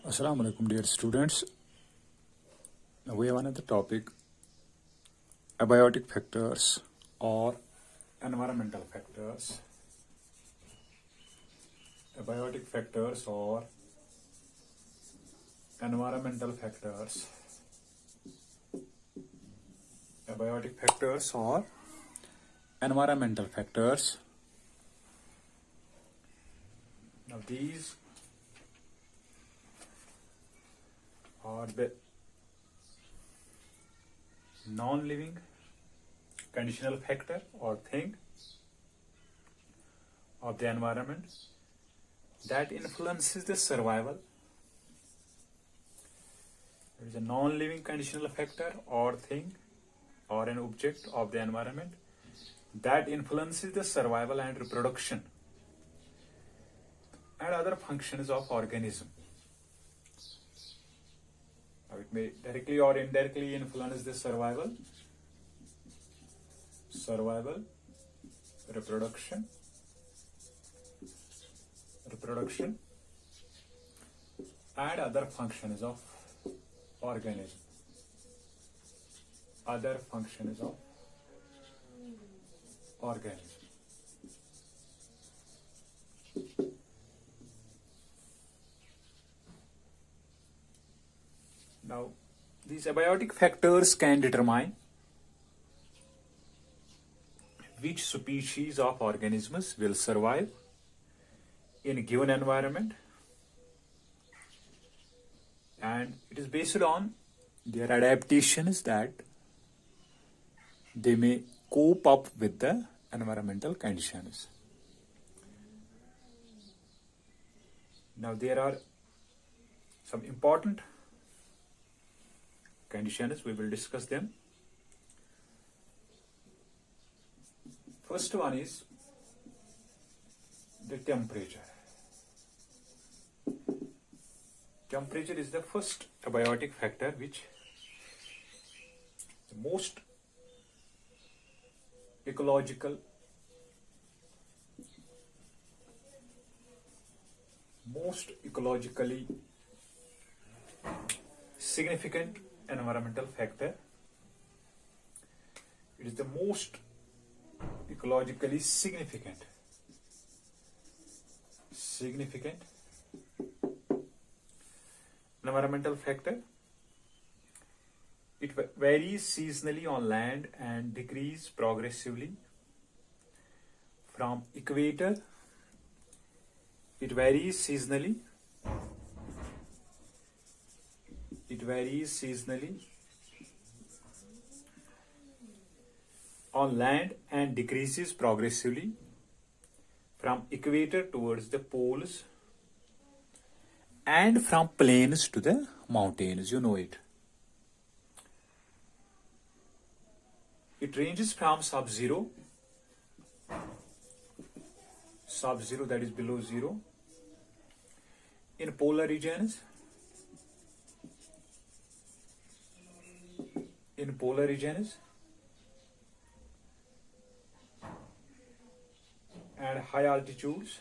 Assalamu alaikum, dear students. Now we have another topic: abiotic factors or environmental factors. Abiotic factors or environmental factors. Abiotic factors or environmental factors. Now these are the non-living conditional factor or thing of the environment that influences the survival. It is a non-living conditional factor or thing or an object of the environment that influences the survival and reproduction and other functions of organism. It may directly or indirectly influence the survival, reproduction, and other functions of organism. Other functions of organism. Now, these abiotic factors can determine which species of organisms will survive in a given environment, and it is based on their adaptations that they may cope up with the environmental conditions. Now, there are some important conditions, we will discuss them. First one is the temperature. Temperature is the first abiotic factor which the most ecologically significant environmental factor. It is the most ecologically significant environmental factor. It varies seasonally on land and decreases progressively from equator. It varies seasonally on land and decreases progressively from equator towards the poles and from plains to the mountains. You know it. It ranges from sub-zero, that is below zero, in polar regions, and high altitudes,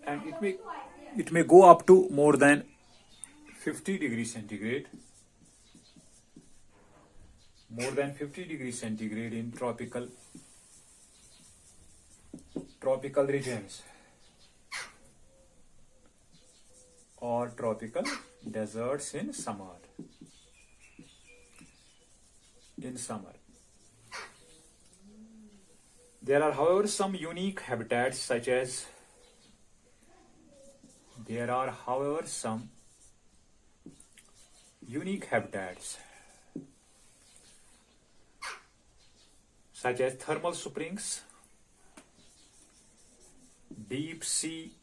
and it may go up to more than 50 degrees centigrade, in tropical regions or tropical deserts in summer. There are, however, some unique habitats such as thermal springs, deep sea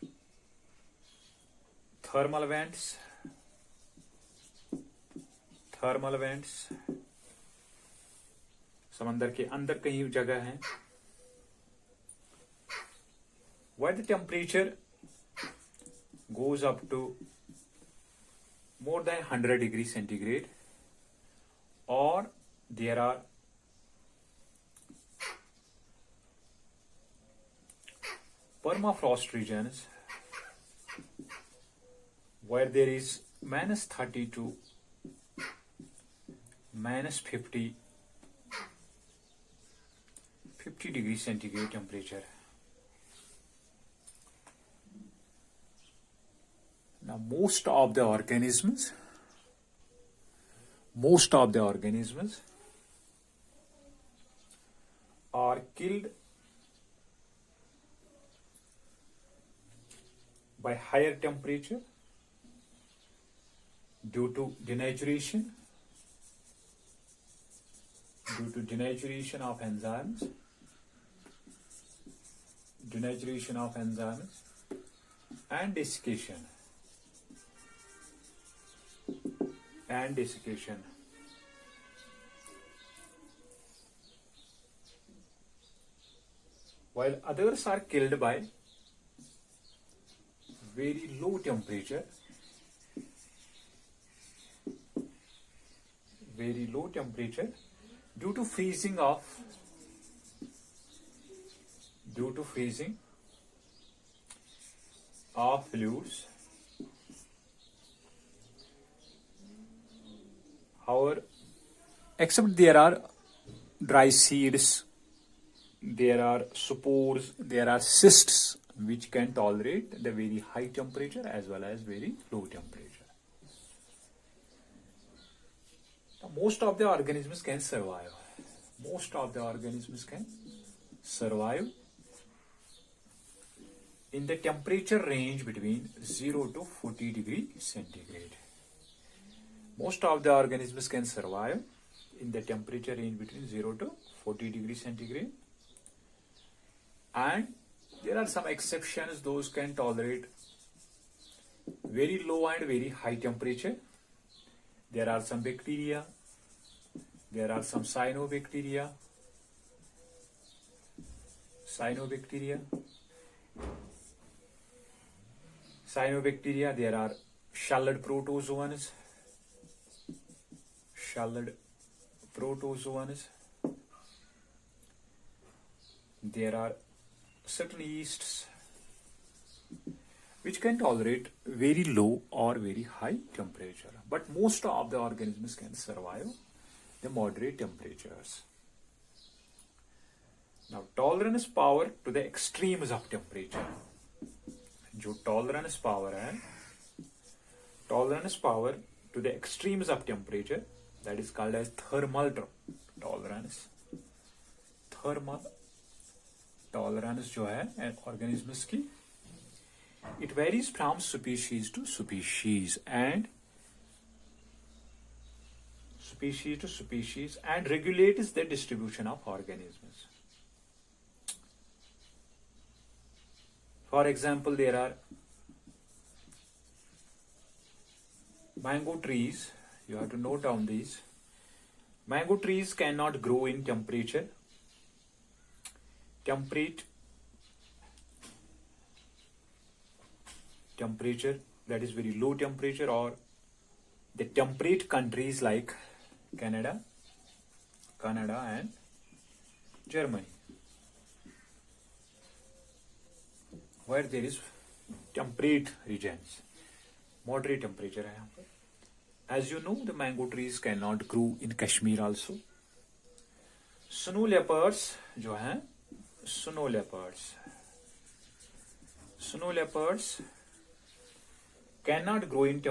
thermal vents, समंदर के अंदर कहीं जगह है, where the temperature goes up to more than 100 degrees centigrade, or there are permafrost regions where there is -30 to -50 degrees centigrade temperature. Now most of the organisms are killed by higher temperature due to denaturation of enzymes, and desiccation. While others are killed by very low temperature, due to freezing of fluids. However, except there are dry seeds, there are spores, there are cysts which can tolerate the very high temperature as well as very low temperature. Now, most of the organisms can survive. In the temperature range between 0 to 40 degrees centigrade. Most of the organisms can survive in the temperature range between 0 to 40 degrees centigrade. And there are some exceptions, those can tolerate very low and very high temperature. There are some bacteria, there are some cyanobacteria, there are shelled protozoans, there are certain yeasts which can tolerate very low or very high temperature, but most of the organisms can survive the moderate temperatures. Now, tolerance power to the extremes of temperature. जो tolerance power to the extremes of temperature, that is called as thermal tolerance. Thermal tolerance जो है organisms की, it varies from species to species and regulates the distribution of organisms. For example, there are mango trees. You have to note down these. Mango trees cannot grow in temperate temperature, that is very low temperature, or the temperate countries like Canada and Germany, where there is temperate regions, moderate temperature है यहाँ पर. As you know, the mango trees cannot grow in Kashmir also. Snow leopards जो हैं, snow leopards cannot grow in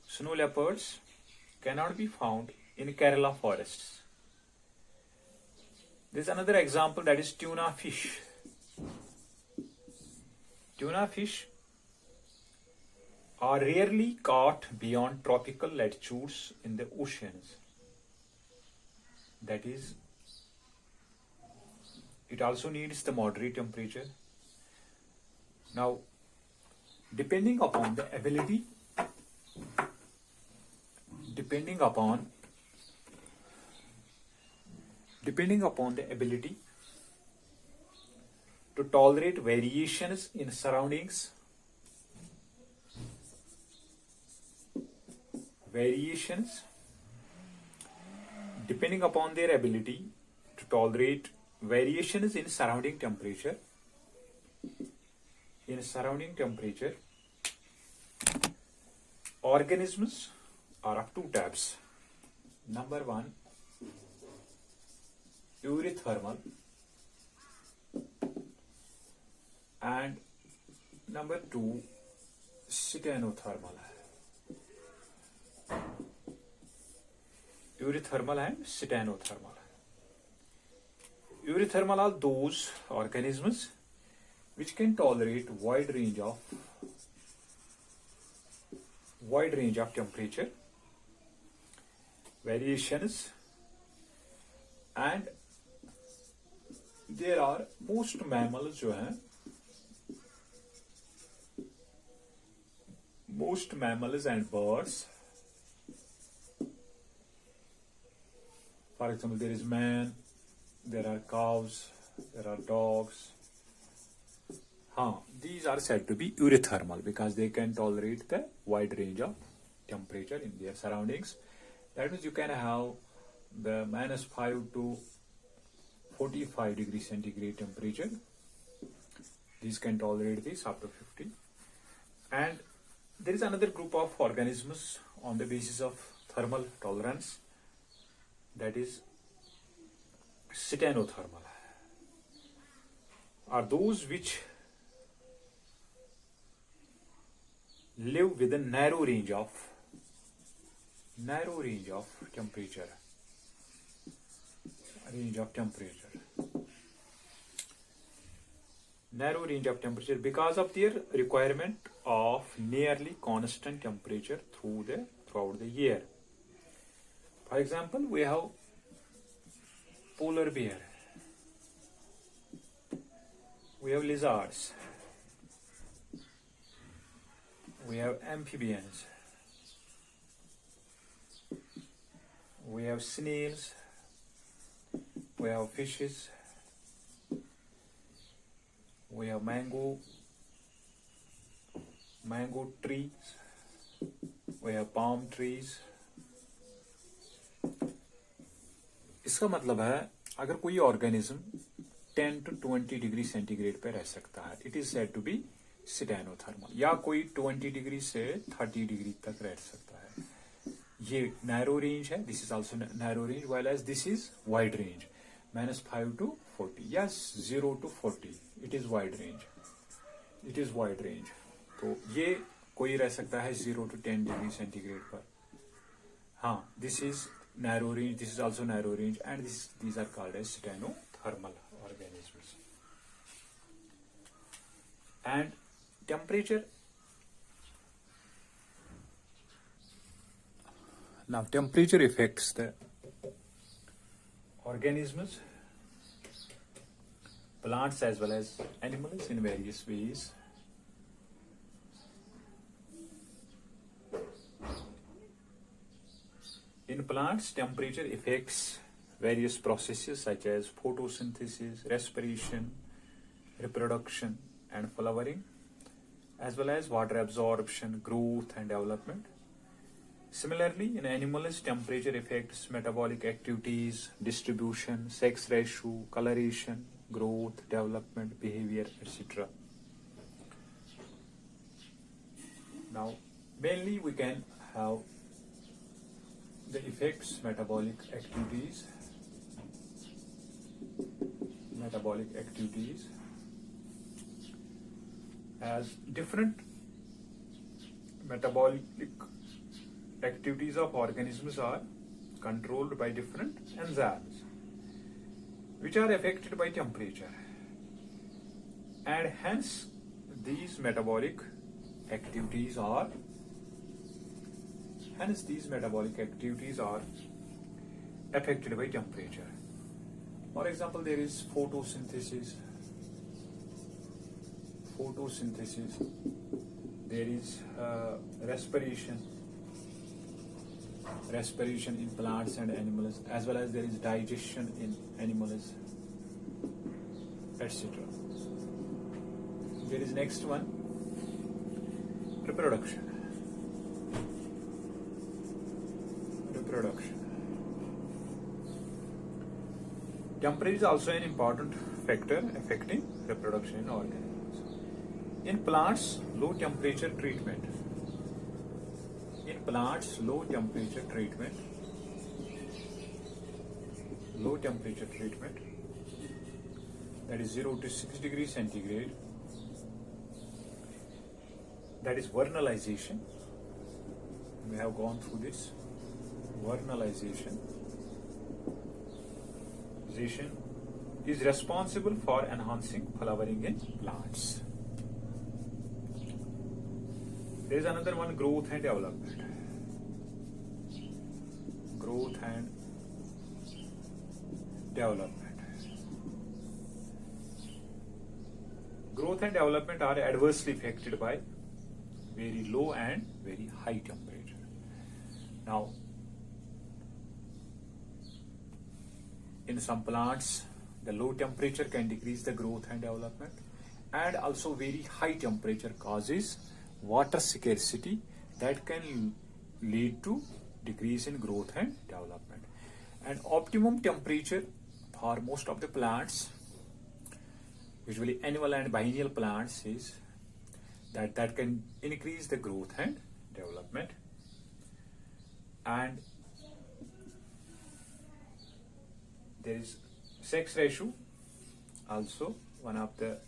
Snow leopards cannot be found in Kerala forests. There is another example, that is tuna fish. Tuna fish are rarely caught beyond tropical latitudes in the oceans. That is, it also needs the moderate temperature. Now, depending upon the ability to tolerate variations in surroundings, depending upon their ability to tolerate variations in surrounding temperature. In surrounding temperature, organisms are of two types. Number one, eurythermal, and number two, cyanothermal. Eurythermal and cyanothermal. Eurythermal are those organisms which can tolerate wide range of temperature variations, and there are most mammals जो हैं, most mammals and birds. For example, there is man, there are cows, there are dogs. These are said to be eurythermal because they can tolerate the wide range of temperature in their surroundings. That means you can have the -5 to 45 degrees centigrade temperature. These can tolerate this up to 50. And there is another group of organisms on the basis of thermal tolerance, that is cyanothermal, are those which live within narrow range of temperature. Narrow range of temperature because of their requirement of nearly constant temperature throughout the year. For example, we have polar bear, we have lizards, we have amphibians, we have snails, we have fishes, we have mango trees, we have palm trees. इसका मतलब है अगर कोई organism 10 to 20 degree centigrade पे रह सकता है, it is said to be cyanothermal, या कोई 20 डिग्री से 30 डिग्री तक रह सकता है. ये नैरो रेंज है, this is also narrow range, while as this is wide range, -5 to 40 या 0 to 40, it is wide range. तो ये कोई रह सकता है 0 to 10 डिग्री सेंटीग्रेड पर. This is narrow range, this is also narrow range, and these are called as cyanothermal organisms. And temperature, now temperature affects the organisms, plants as well as animals in various ways. In plants, temperature affects various processes such as photosynthesis, respiration, reproduction, and flowering, as well as water absorption, growth, and development. Similarly, in animals, temperature affects metabolic activities, distribution, sex ratio, coloration, growth, development, behavior, etc. Now, mainly we can have the effects metabolic activities as different metabolic activities of organisms are controlled by different enzymes which are affected by temperature, and hence these metabolic activities are affected by temperature. For example, there is photosynthesis, there is respiration in plants and animals, as well as there is digestion in animals, etc. There is next one, reproduction. Temperature is also an important factor affecting reproduction in organisms. In plants, low temperature treatment. In plants, low temperature treatment, that is 0 to 6 degrees centigrade, that is vernalization. We have gone through this. Vernalization is responsible for enhancing flowering in plants. There is another one, growth and development. Growth and development. Growth and development are adversely affected by very low and very high temperature. Now, in some plants, the low temperature can decrease the growth and development, and also very high temperature causes water scarcity that can lead to decrease in growth and development. And optimum temperature for most of the plants, usually annual and biennial plants, is that can increase the growth and development. And there is sex ratio, also one of the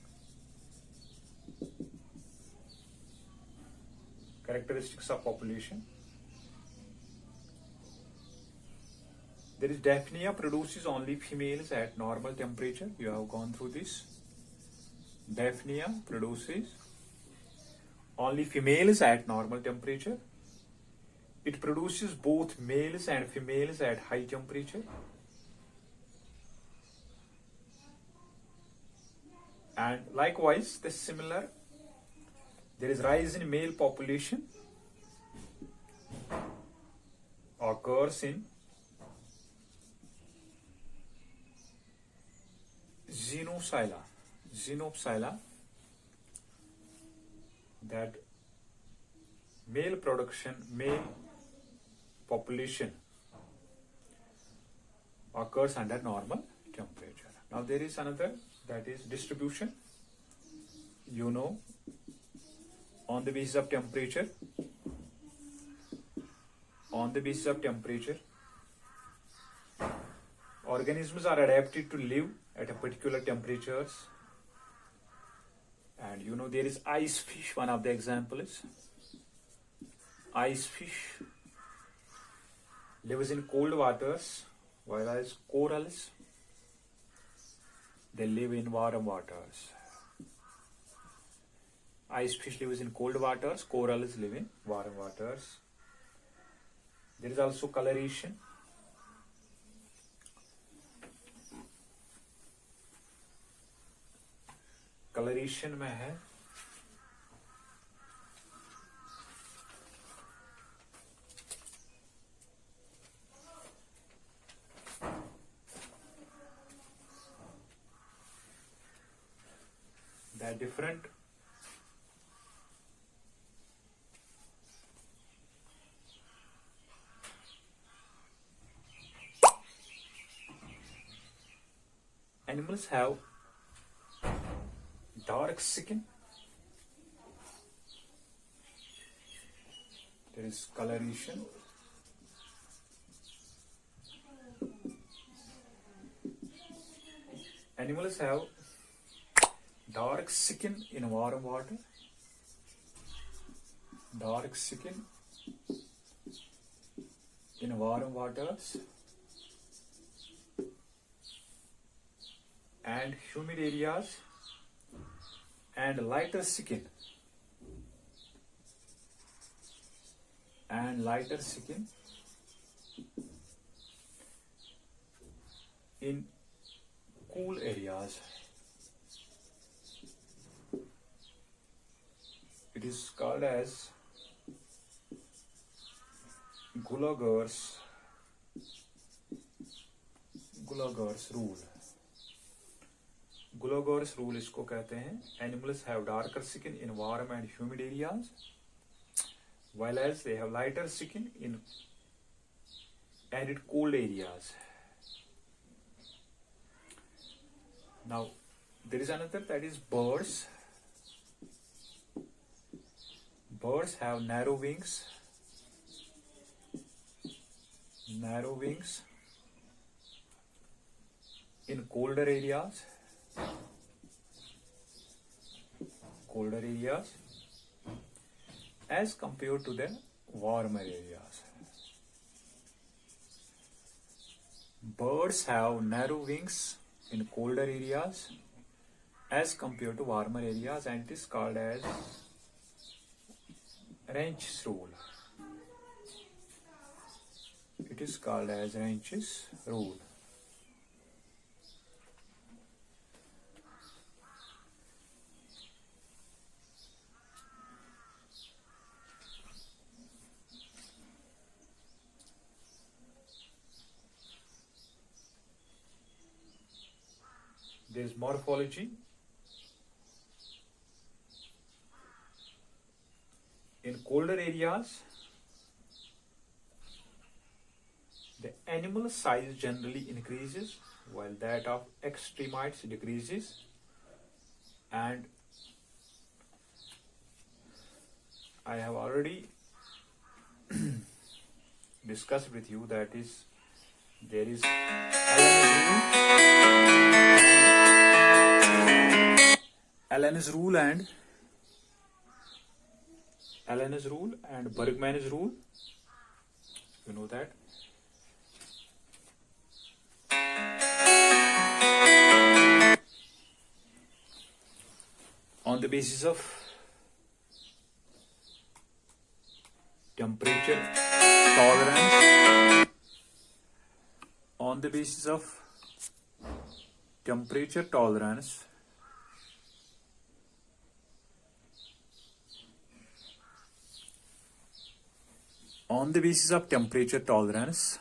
characteristics of population. There is Daphnia, produces only females at normal temperature. You have gone through this. Daphnia produces only females at normal temperature. It produces both males and females at high temperature. And likewise, there is rise in male population occurs in Xenopsylla, that male population occurs under normal temperature. Now there is another, that is distribution. On the basis of temperature, organisms are adapted to live at a particular temperatures. And there is ice fish, one of the examples. Ice fish lives in cold waters, whereas corals, they live in warm waters. Ice fish lives in cold waters, corals live in warm waters. There is also coloration. Coloration में है that different animals have dark skin. There is coloration. Animals have dark skin in warm water. Dark skin in warm waters and humid areas, and lighter skin in cool areas. It is called as Gulager's rule. Gulager's rule इसको कहते हैं. Animals have darker skin in warm and humid areas, while as they have lighter skin in arid cold areas. Now there is another, that is birds. Birds have narrow wings. Narrow wings in colder areas. Colder areas as compared to the warmer areas. Birds have narrow wings in colder areas as compared to warmer areas, and it is called as Ranch's rule. It is called as Ranch's rule. There is morphology. In colder areas, the animal size generally increases while that of extremites decreases, and I have already discussed with you, that is, there is Allen's rule and Bergman's rule. You know that. On the basis of temperature tolerance, on the basis of temperature tolerance, on the basis of temperature tolerance,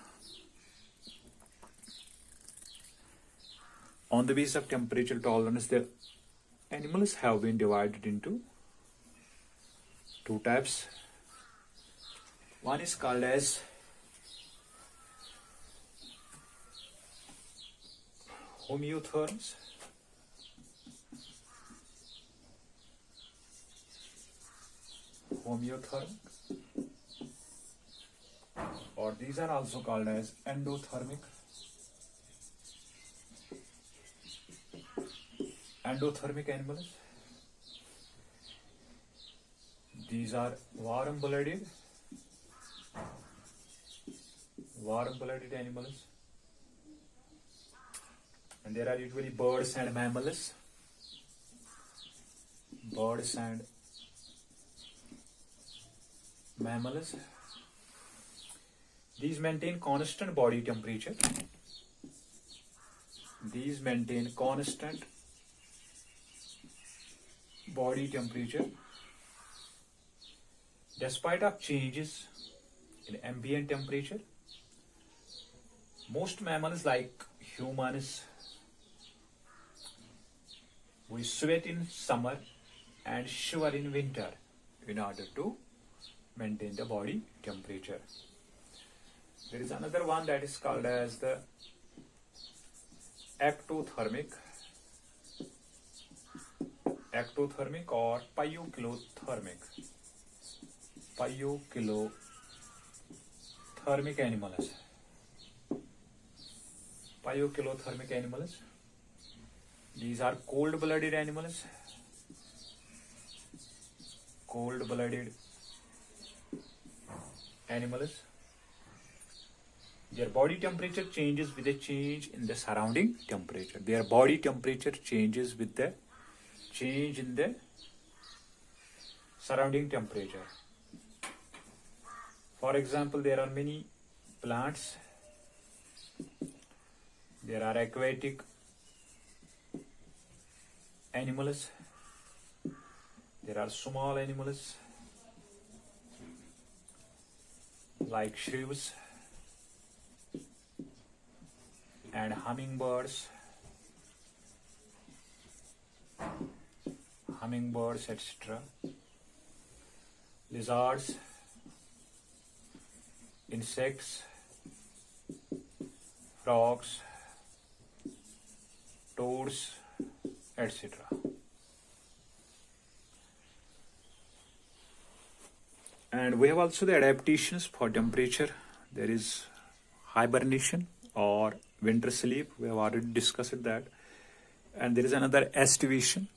on the basis of temperature tolerance, the animals have been divided into two types. One is called as homeotherms. Or these are also called as endothermic. Endothermic animals. These are warm-blooded animals, and there are usually birds and mammals. Birds and mammals. These maintain constant body temperature. These maintain constant body temperature despite of changes in ambient temperature. Most mammals, like humans, we sweat in summer and shiver in winter in order to maintain the body temperature. There is another one that is called as the ectothermic or pyokilothermic animals. Pyokilothermic animals. These are cold-blooded animals. Their body temperature changes with a change in the surrounding temperature. Their body temperature changes with the change in the surrounding temperature. For example, there are many plants. There are aquatic animals. There are small animals like shrews and hummingbirds, etc. Lizards, insects, frogs, toads, etc. And we have also the adaptations for temperature. There is hibernation or winter sleep. We have already discussed that. And there is another estivation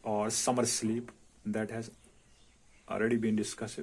or summer sleep that has already been discussed.